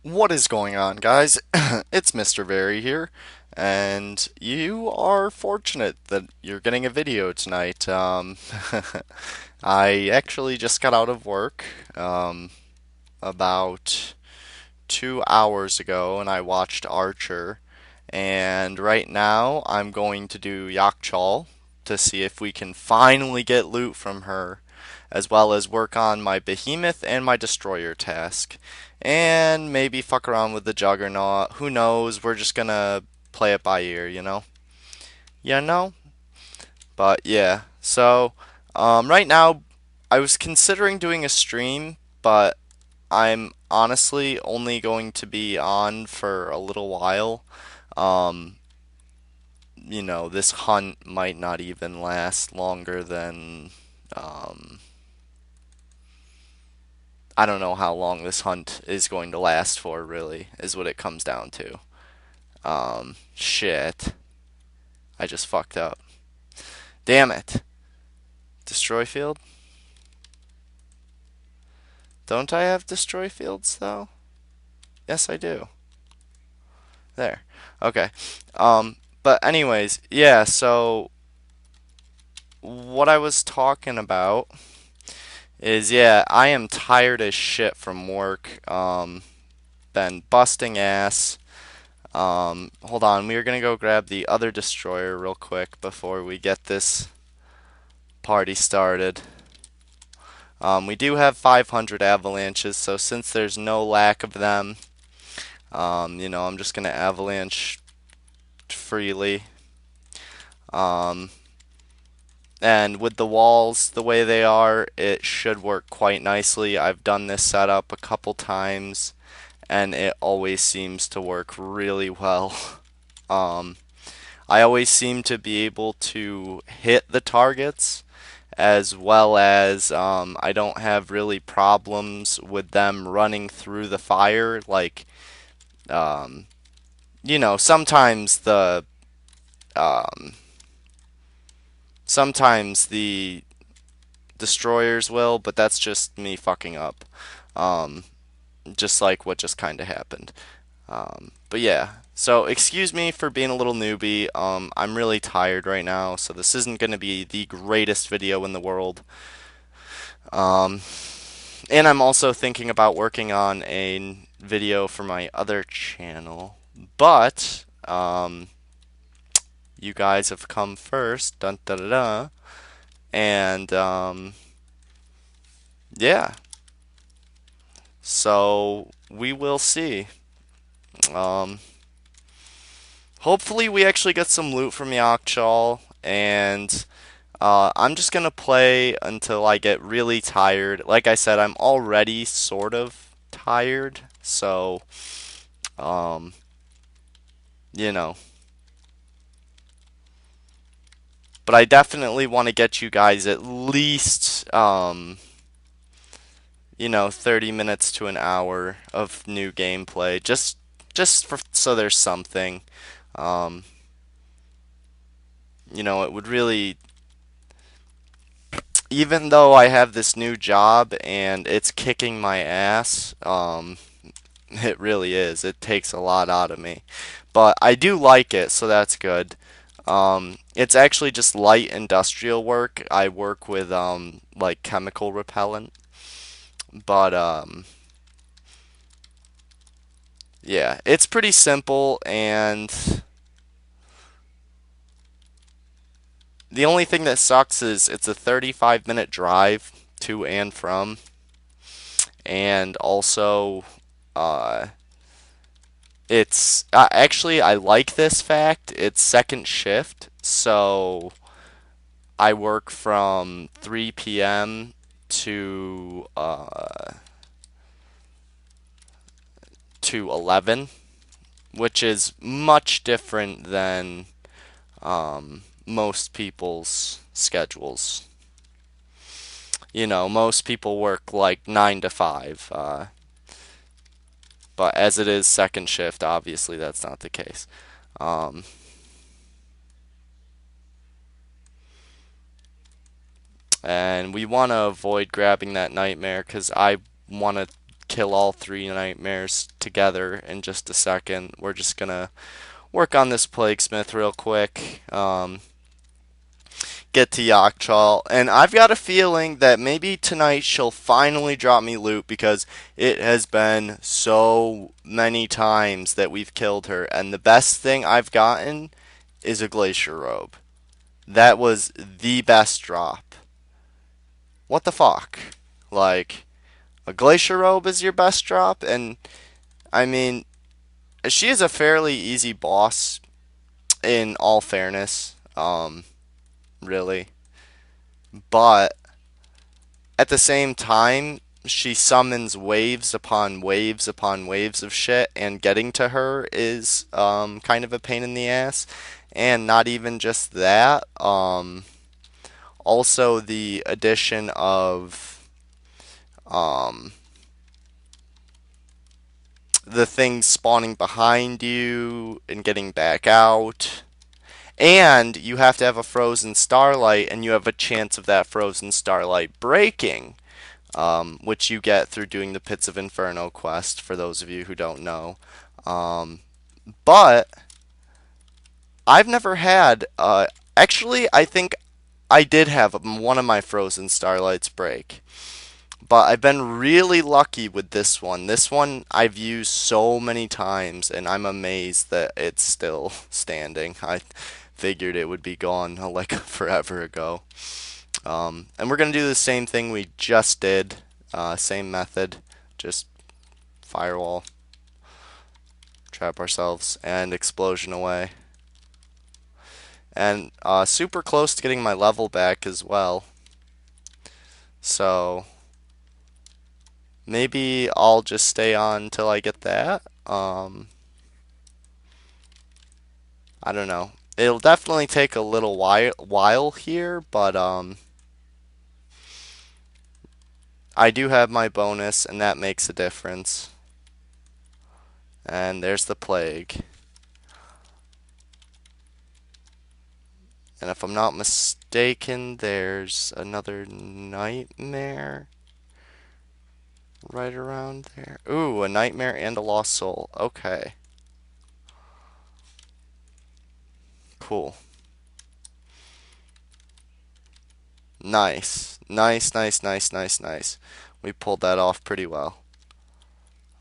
What is going on, guys? It's MrVerry here, and you are fortunate that you're getting a video tonight. I actually just got out of work about 2 hours ago, and I watched Archer. And right now, I'm going to do Yakchal to see if we can finally get loot from her, as well as work on my Behemoth and my Destroyer task. And maybe fuck around with the Juggernaut. Who knows? We're just gonna play it by ear, you know? You know? But yeah. So, right now, I was considering doing a stream, but I'm honestly only going to be on for a little while. Um, this hunt might not even last longer than um, I don't know how long this hunt is going to last for, really, is what it comes down to. Shit. I just fucked up. Damn it. Destroy field? Don't I have destroy fields, though? Yes, I do. There. Okay. But anyways, yeah, so what I was talking about is, yeah, I am tired as shit from work. Been busting ass. Hold on, we are gonna go grab the other destroyer real quick before we get this party started. We do have 500 avalanches, so since there's no lack of them, I'm just gonna avalanche freely. Um, and with the walls the way they are, it should work quite nicely. I've done this setup a couple times, and it always seems to work really well. Um, I always seem to be able to hit the targets as well as I don't have really problems with them running through the fire. Like, um, sometimes um, sometimes the destroyers will, but that's just me fucking up. Um, just like what just kind of happened. But yeah, so excuse me for being a little newbie. I'm really tired right now, so this isn't going to be the greatest video in the world. Um, and I'm also thinking about working on a video for my other channel, but you guys have come first, dun da da da, and yeah, so we will see. Um, Hopefully we actually get some loot from Yakchal, and I'm just gonna play until I get really tired. Like I said, I'm already sort of tired, so um, you know. But I definitely want to get you guys at least 30 minutes to an hour of new gameplay, just for so there's something. Um, it would really, even though I have this new job and it's kicking my ass, it really is. It takes a lot out of me. But I do like it, so that's good. It's actually just light industrial work. I work with like chemical repellent. But yeah, it's pretty simple, and the only thing that sucks is it's a 35-minute drive to and from, and also uh, it's actually I like this fact. It's second shift, so I work from 3 p.m. to 11, which is much different than most people's schedules. Most people work like 9 to 5, but as it is second shift, obviously that's not the case. Um, and we want to avoid grabbing that nightmare because I want to kill all three nightmares together in just a second. We're just gonna work on this Plaguesmith real quick. Get to Yakchal, and I've got a feeling that maybe tonight she'll finally drop me loot because it has been so many times that we've killed her, and the best thing I've gotten is a Glacier Robe. That was the best drop. What the fuck? Like, a Glacier Robe is your best drop, and I mean, she is a fairly easy boss in all fairness, really. But at the same time, she summons waves upon waves upon waves of shit, and getting to her is kind of a pain in the ass. And not even just that, also the addition of the things spawning behind you and getting back out. And you have to have a frozen starlight, and you have a chance of that frozen starlight breaking, which you get through doing the Pits of Inferno quest, for those of you who don't know. But I've never had, actually, I think I did have one of my frozen starlights break. But I've been really lucky with this one. This one I've used so many times, and I'm amazed that it's still standing. I figured it would be gone like forever ago. And we're going to do the same thing we just did. Same method. Just firewall. Trap ourselves. And explosion away. And super close to getting my level back as well. So maybe I'll just stay on till I get that. I don't know. It'll definitely take a little while here, but I do have my bonus, and that makes a difference. And there's the plague. And if I'm not mistaken, there's another nightmare right around there. Ooh, a nightmare and a lost soul. Okay. Cool. Nice. Nice, nice, nice, nice, nice. We pulled that off pretty well.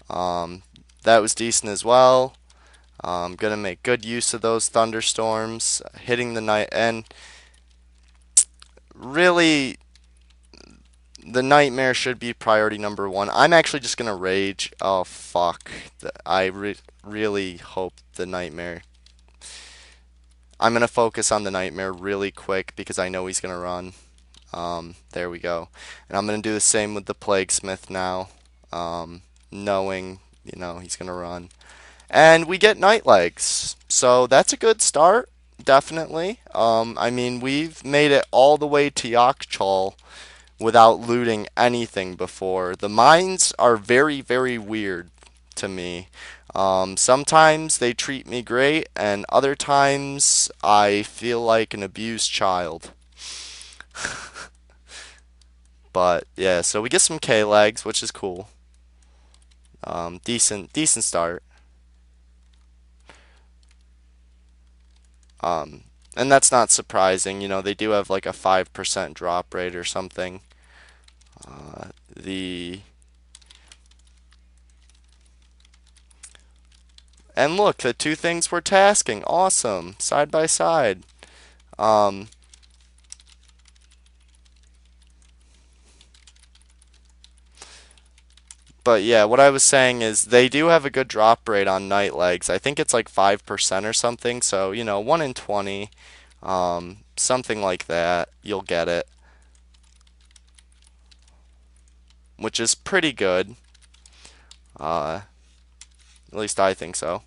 That was decent as well. I'm gonna make good use of those thunderstorms, hitting the night, and really, the nightmare should be priority number one. I'm actually just gonna rage. Oh fuck! I really hope the nightmare. I'm gonna focus on the nightmare really quick because I know he's gonna run. There we go, and I'm gonna do the same with the Plaguesmith now, knowing he's gonna run. And we get night legs, so that's a good start, definitely. I mean, we've made it all the way to Yakchal without looting anything before. The mines are very, very weird to me. Sometimes they treat me great, and other times I feel like an abused child. But yeah, so we get some K legs, which is cool. Decent start. And that's not surprising. They do have like a 5% drop rate or something. And look, the two things we're tasking. Awesome. Side by side. But yeah, what I was saying is they do have a good drop rate on night legs. I think it's like 5% or something. So, 1 in 20, something like that, you'll get it. Which is pretty good. At least I think so.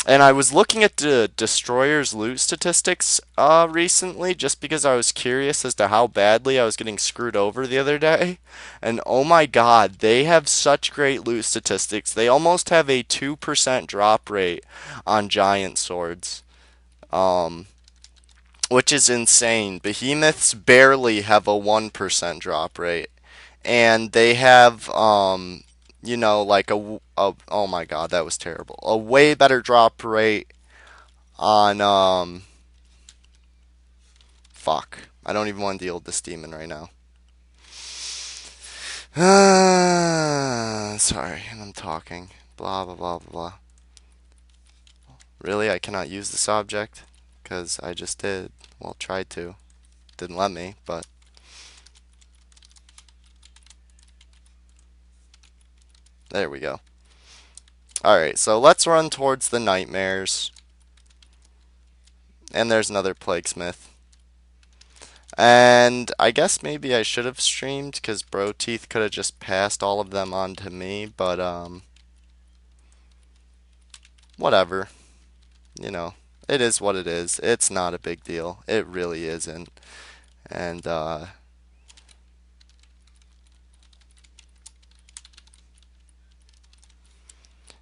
And I was looking at the Destroyer's loot statistics recently just because I was curious as to how badly I was getting screwed over the other day. And oh my god, they have such great loot statistics. They almost have a 2% drop rate on giant swords. Which is insane. Behemoths barely have a 1% drop rate. and they have like oh my god, that was terrible. A way better drop rate on fuck. I don't even want to deal with this demon right now. Sorry, I'm talking. Blah blah blah blah blah. Really, I cannot use this object because I just did. Well, tried to. Didn't let me, but there we go. Alright, so let's run towards the nightmares. And there's another Plaguesmith. And I guess maybe I should have streamed because Bro Teeth could have just passed all of them on to me, but whatever. You know, it is what it is. It's not a big deal. It really isn't. And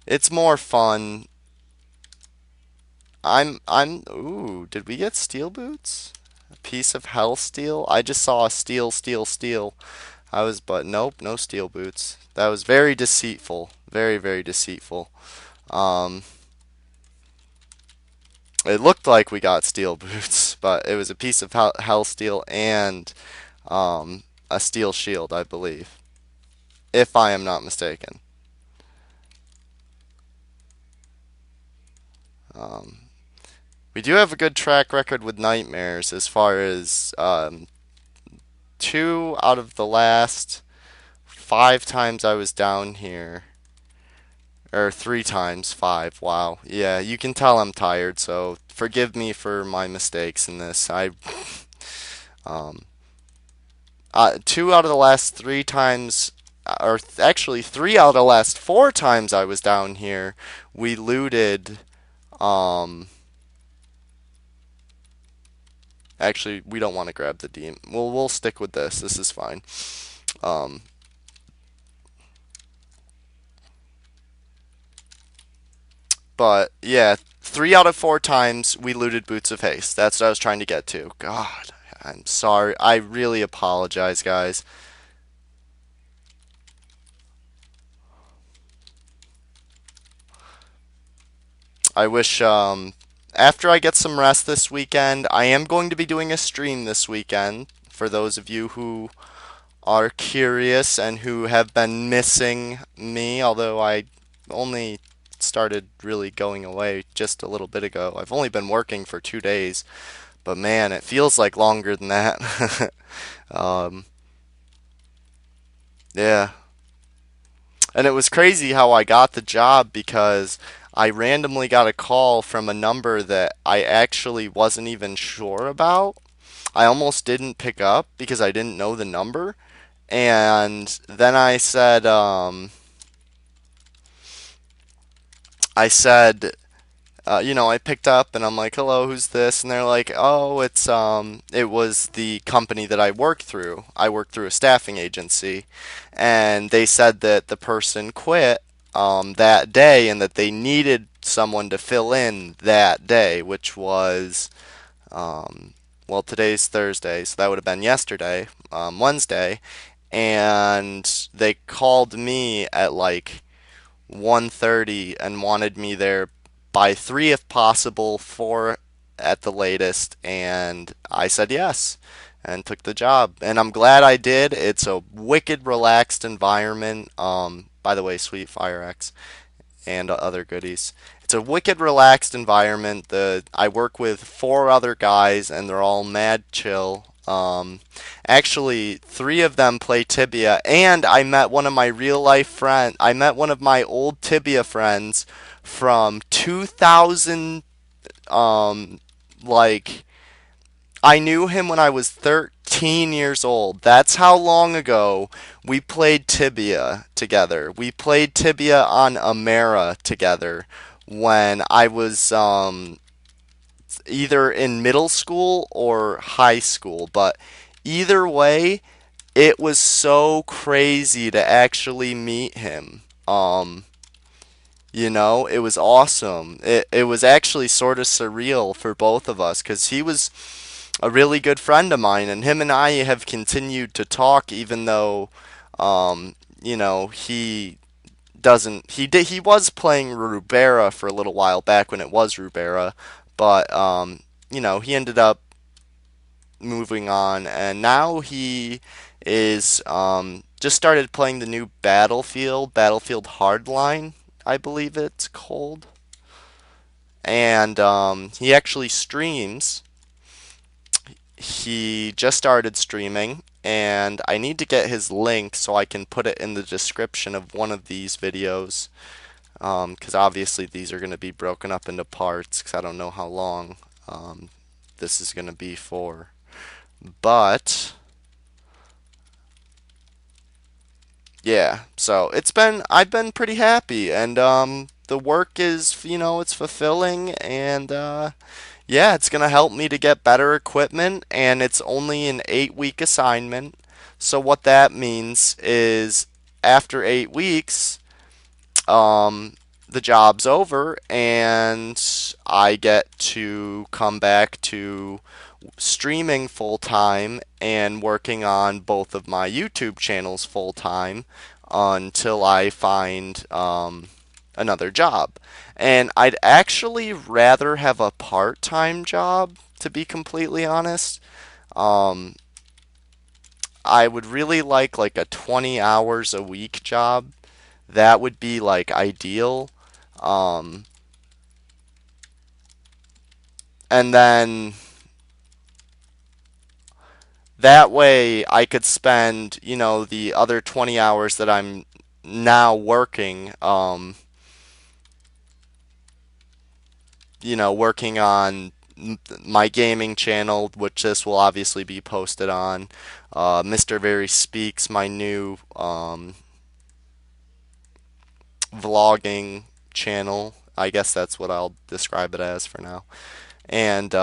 it's more fun. Ooh, did we get steel boots? A piece of hell steel? I just saw a steel, steel, steel. But nope, no steel boots. That was very deceitful. Very, very deceitful. Um, it looked like we got steel boots, but it was a piece of hell steel and a steel shield, I believe, if I am not mistaken. Um, we do have a good track record with nightmares as far as 2 out of the last 5 times I was down here. Or 3 times, 5. Wow. Yeah, you can tell I'm tired, so forgive me for my mistakes in this. Um, 2 out of the last 3 times, or actually 3 out of the last 4 times I was down here, we looted. Um, actually, we don't want to grab the demon. We'll stick with this. This is fine. Um, but yeah, 3 out of 4 times we looted Boots of Haste. That's what I was trying to get to. God, I'm sorry. I really apologize, guys. I wish after I get some rest this weekend, I am going to be doing a stream this weekend for those of you who are curious and who have been missing me, although I only started really going away just a little bit ago. I've only been working for 2 days, but man, it feels like longer than that. um, yeah. And it was crazy how I got the job because I randomly got a call from a number that I actually wasn't even sure about. I almost didn't pick up because I didn't know the number. And then I said, I picked up and I'm like, hello, who's this? And they're like, oh, it was the company that I work through. I work through a staffing agency. And they said that the person quit, that day and that they needed someone to fill in that day, which was, well, today's Thursday, so that would have been yesterday, Wednesday. And they called me at like 1:30 and wanted me there by 3 if possible, 4 at the latest, and I said yes and took the job. And I'm glad I did. It's a wicked relaxed environment. By the way, sweet Fire X and other goodies. It's a wicked relaxed environment. I work with 4 other guys and they're all mad chill. Actually, 3 of them play Tibia, and I met one of my real life friends. I met one of my old Tibia friends from 2000. Like I knew him when I was 13 years old. That's how long ago we played Tibia together. We played Tibia on Umera together when I was either in middle school or high school, but either way, it was so crazy to actually meet him. It was awesome. It was actually sort of surreal for both of us because he was a really good friend of mine, and him and I have continued to talk even though You know, he doesn't he was playing Rubera for a little while back when it was Rubera, but you know, he ended up moving on, and now he is just started playing the new Battlefield Hardline, I believe it's called, and he actually streams. He just started streaming, and I need to get his link so I can put it in the description of one of these videos. Because obviously these are going to be broken up into parts, because I don't know how long this is going to be for. But yeah, so I've been pretty happy, and the work is, you know, it's fulfilling, and yeah, it's gonna help me to get better equipment, and it's only an 8 week assignment. So what that means is after 8 weeks, the job's over, and I get to come back to streaming full time and working on both of my YouTube channels full time until I find another job. And I'd actually rather have a part time job, to be completely honest. Um, I would really like a 20 hours a week job. That would be like ideal. Um, and then that way I could spend, you know, the other 20 hours that I'm now working, you know, working on my gaming channel, which this will obviously be posted on. MrVerry Speaks, my new vlogging channel. I guess that's what I'll describe it as for now. And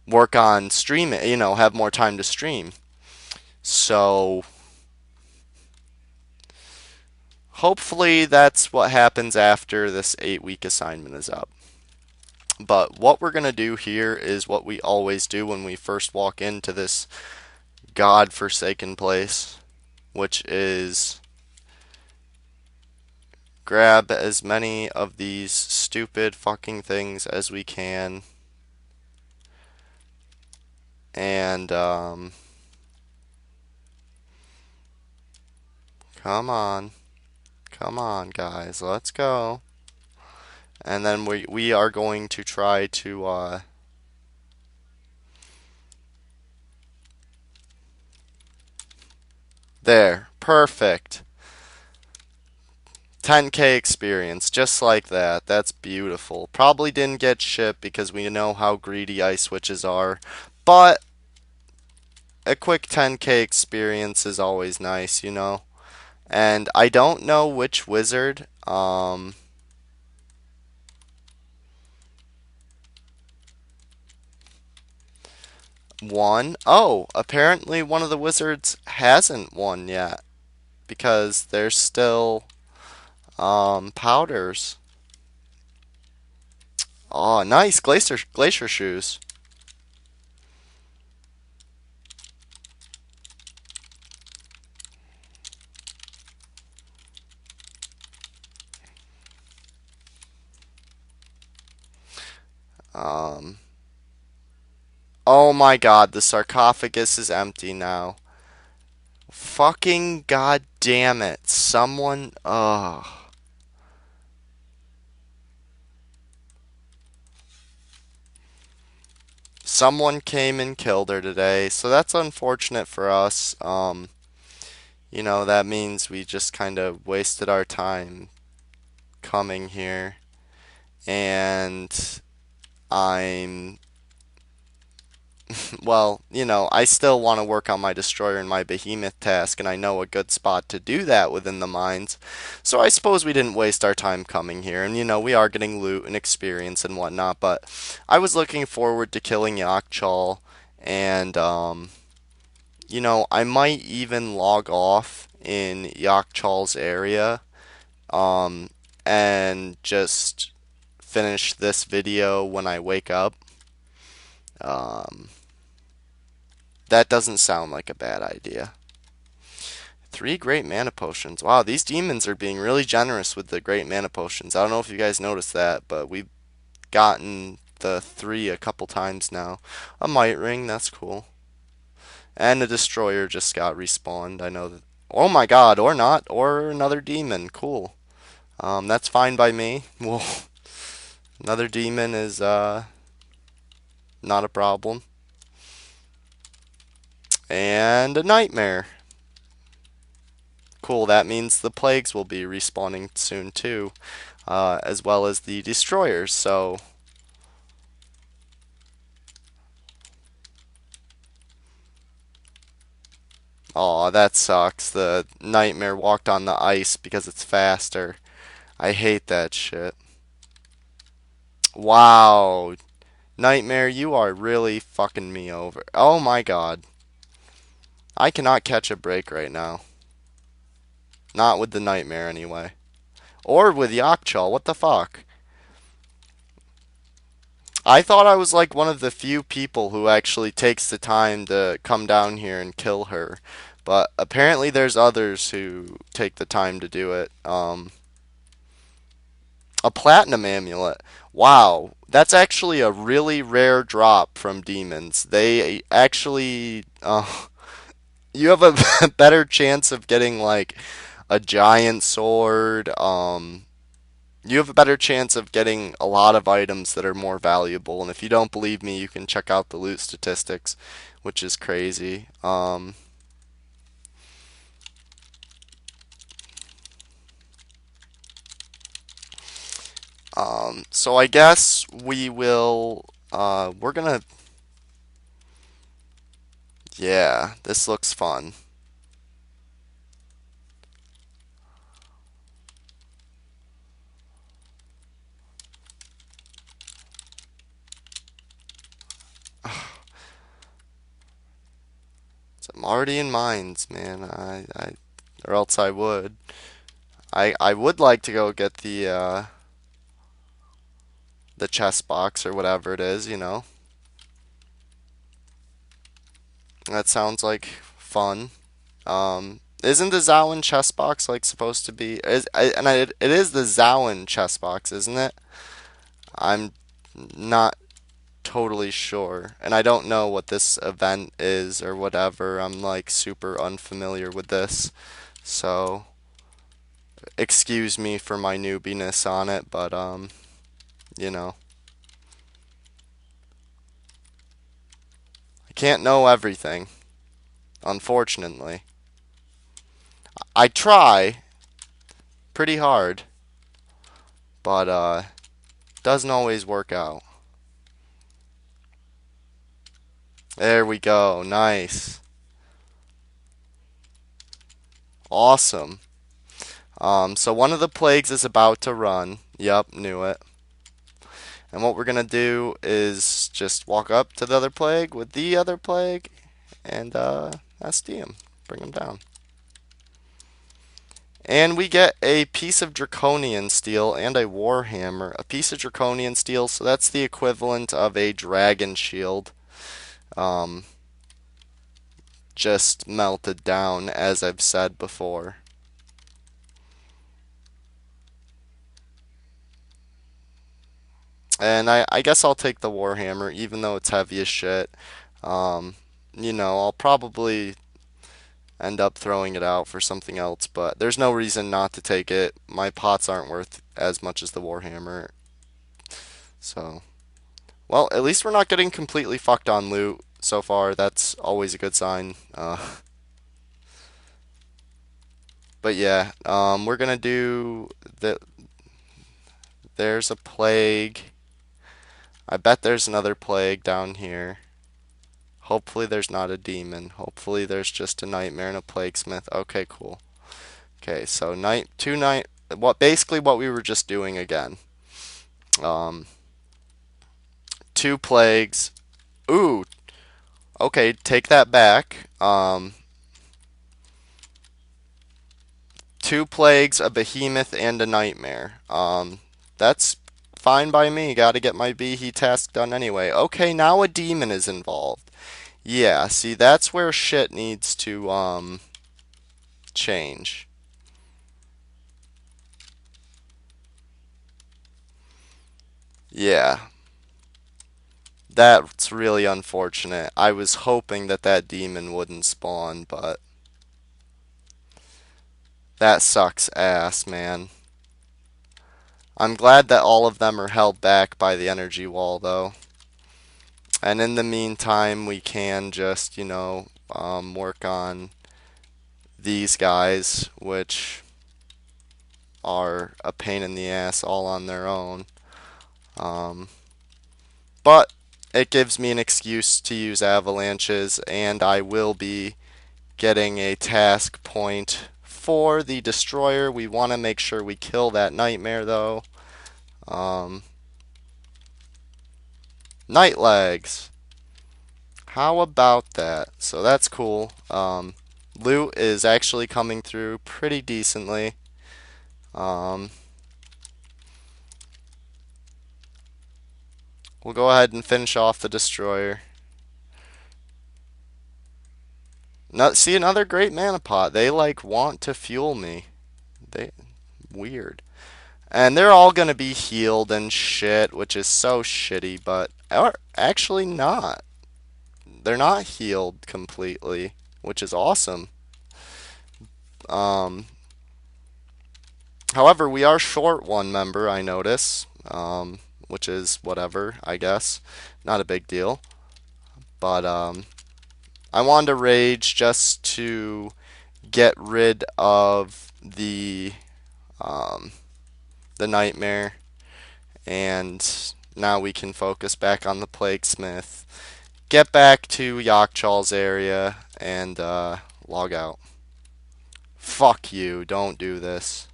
work on streaming, you know, have more time to stream. So hopefully that's what happens after this 8 week assignment is up. But what we're going to do here is what we always do when we first walk into this god-forsaken place, which is grab as many of these stupid fucking things as we can. And, come on. Come on, guys. Let's go. And then we are going to try to, there. Perfect. 10K experience, just like that. That's beautiful. Probably didn't get shipped because we know how greedy ice switches are. But a quick 10K experience is always nice, you know. And I don't know which wizard. Won. Oh, apparently one of the wizards hasn't won yet because there's still powders. Oh, nice glacier shoes. Um, oh my God, the sarcophagus is empty now. Fucking god damn it! Someone, ugh. Someone came and killed her today, so that's unfortunate for us. You know, that means we just kind of wasted our time coming here. And I'm, well, you know, I still want to work on my destroyer and my behemoth task, and I know a good spot to do that within the mines. So I suppose we didn't waste our time coming here, and you know, we are getting loot and experience and whatnot, but I was looking forward to killing Yakchal, and you know, I might even log off in Yakchal's area, um, and just finish this video when I wake up. Um, that doesn't sound like a bad idea. 3 great mana potions. Wow, these demons are being really generous with the great mana potions. I don't know if you guys noticed that, but we've gotten the 3 a couple times now. A might ring, that's cool. And a destroyer just got respawned. I know that. Oh my god, or not, or another demon. Cool. That's fine by me. Well, another demon is not a problem. And a nightmare. Cool, that means the plagues will be respawning soon too, as well as the destroyers. So aw, that sucks. The nightmare walked on the ice because it's faster. I hate that shit. Wow. Nightmare, you are really fucking me over. Oh my god. I cannot catch a break right now. Not with the nightmare anyway. Or with Yakchal, what the fuck? I thought I was like one of the few people who actually takes the time to come down here and kill her. But apparently there's others who take the time to do it. A platinum amulet. Wow. That's actually a really rare drop from demons. They actually you have a better chance of getting like a giant sword. You have a better chance of getting a lot of items that are more valuable. And if you don't believe me, you can check out the loot statistics, which is crazy. So I guess we will. We're gonna. Yeah, this looks fun. So I'm already in mines, man. Or else I would. I would like to go get the chest box or whatever it is, you know. That sounds like fun. Isn't the Zawin chest box like supposed to be? It is the Zawin chest box, isn't it? I'm not totally sure, and I don't know what this event is or whatever. I'm like super unfamiliar with this, so excuse me for my newbiness on it, but you know, I can't know everything, unfortunately. I try pretty hard, but doesn't always work out. There we go. Nice. Awesome. So one of the plagues is about to run. Yep, knew it. And what we're gonna do is just walk up to the other plague with the other plague and SD him. Bring him down. And we get a piece of draconian steel and a warhammer. A piece of draconian steel, so that's the equivalent of a dragon shield. Just melted down, as I've said before. And I guess I'll take the warhammer, even though it's heavy as shit. You know, I'll probably end up throwing it out for something else, but there's no reason not to take it. My pots aren't worth as much as the warhammer. So, well, at least we're not getting completely fucked on loot so far. That's always a good sign. But yeah, we're gonna do the. There's a plague. I bet there's another plague down here. Hopefully there's not a demon. Hopefully there's just a nightmare and a plague smith. Okay, cool. Okay, so basically what we were just doing again. Um, 2 plagues. Ooh. Okay, take that back. 2 plagues, a behemoth, and a nightmare. That's fine by me. Gotta get my BE task done anyway. Okay, now a demon is involved. Yeah, see, that's where shit needs to change. Yeah. That's really unfortunate. I was hoping that that demon wouldn't spawn, but that sucks ass, man. I'm glad that all of them are held back by the energy wall, though. And in the meantime, we can just, work on these guys, which are a pain in the ass all on their own. But it gives me an excuse to use avalanches, and I will be getting a task point for the destroyer. We want to make sure we kill that nightmare, though. Night legs. How about that? So that's cool. Loot is actually coming through pretty decently. We'll go ahead and finish off the destroyer. See, another great mana pot. They want to fuel me. Weird. And they're all gonna be healed and shit, which is so shitty, but actually not. They're not healed completely, which is awesome. However, we are short one member, I notice, which is whatever, I guess. Not a big deal. But I wanted to rage just to get rid of the nightmare, and now we can focus back on the Plaguesmith, get back to Yakchal's area, and log out. Fuck you, don't do this.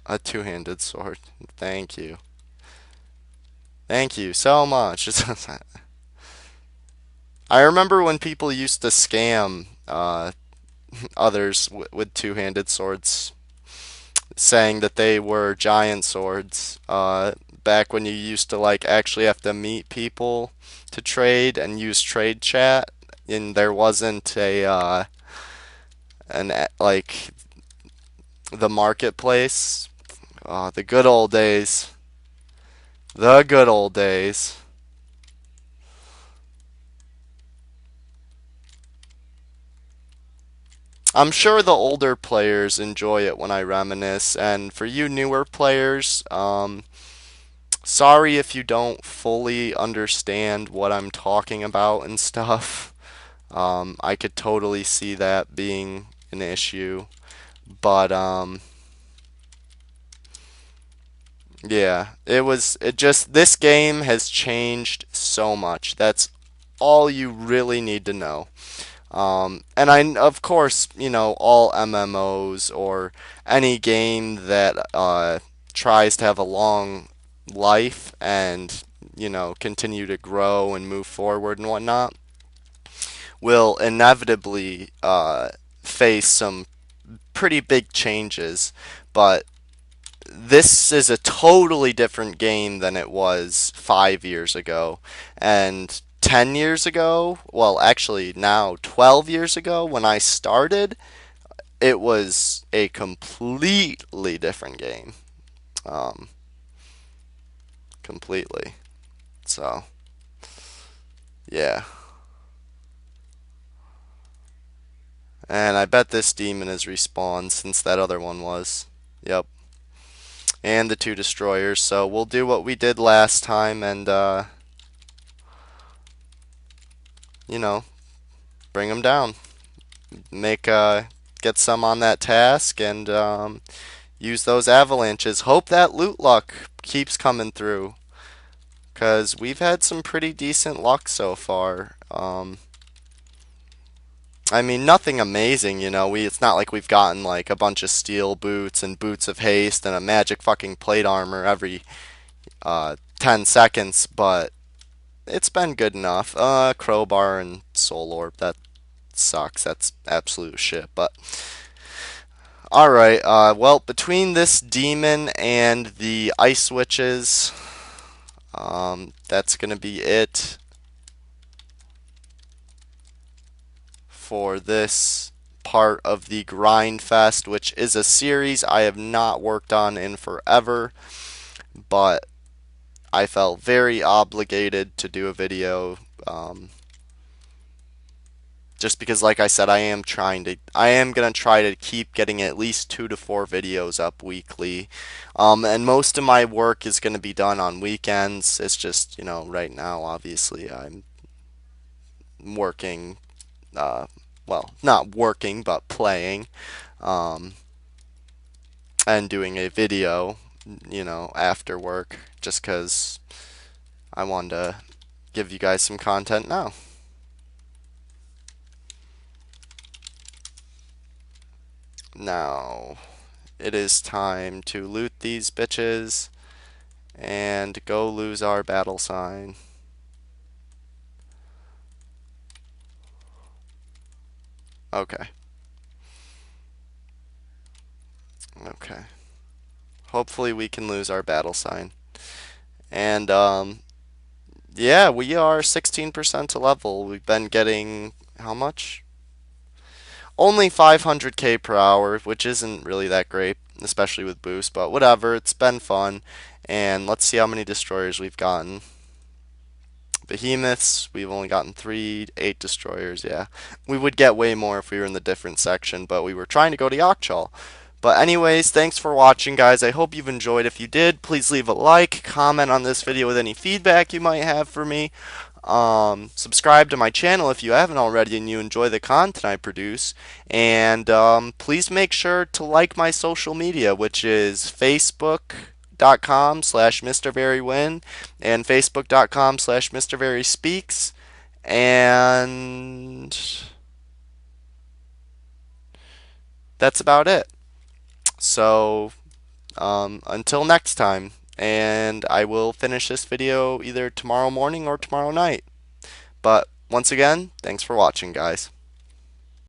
A two-handed sword. Thank you. Thank you so much. I remember when people used to scam others with two-handed swords, saying that they were giant swords. Back when you used to actually have to meet people to trade and use trade chat, and there wasn't the marketplace. The good old days. The good old days. I'm sure the older players enjoy it when I reminisce, and for you newer players, sorry if you don't fully understand what I'm talking about and stuff. I could totally see that being an issue, but yeah, this game has changed so much. That's all you really need to know. And of course, all MMOs or any game that tries to have a long life and, continue to grow and move forward and whatnot, will inevitably face some pretty big changes. But this is a totally different game than it was 5 years ago. And 10 years ago, well, actually now 12 years ago when I started, it was a completely different game. Completely. So, yeah. And I bet this demon is respawned since that other one was. Yep. And the two destroyers. So we'll do what we did last time and, bring them down. Get some on that task and use those avalanches. Hope that loot luck keeps coming through, because we've had some pretty decent luck so far. I mean, nothing amazing, it's not like we've gotten a bunch of steel boots and boots of haste and a magic fucking plate armor every 10 seconds, but it's been good enough. Crowbar and soul orb, that sucks. That's absolute shit, but alright, well, between this demon and the ice witches, that's gonna be it. for this part of the Grindfest, which is a series I have not worked on in forever, but I felt very obligated to do a video. Just because, like I said, I am gonna try to keep getting at least 2 to 4 videos up weekly, and most of my work is gonna be done on weekends. It's just, right now, obviously, I'm working, well, not working, but playing, um, and doing a video, after work, just because I wanted to give you guys some content now. Now, it is time to loot these bitches and go lose our battle sign. Okay. Okay. Hopefully we can lose our battle sign. And, yeah, we are 16% to level. We've been getting, how much? Only 500k per hour, which isn't really that great, especially with boost, but whatever, it's been fun. And let's see how many destroyers we've gotten. Behemoths, we've only gotten 3, 8 destroyers, yeah. We would get way more if we were in the different section, but we were trying to go to Yakchal. But anyways, thanks for watching, guys. I hope you've enjoyed. If you did, please leave a like, comment on this video with any feedback you might have for me. Subscribe to my channel if you haven't already and you enjoy the content I produce. And please make sure to like my social media, which is Facebook.com/MrVerryWin and Facebook.com/MrVerrySpeaks. And that's about it. So, until next time, and I will finish this video either tomorrow morning or tomorrow night. But once again, thanks for watching, guys.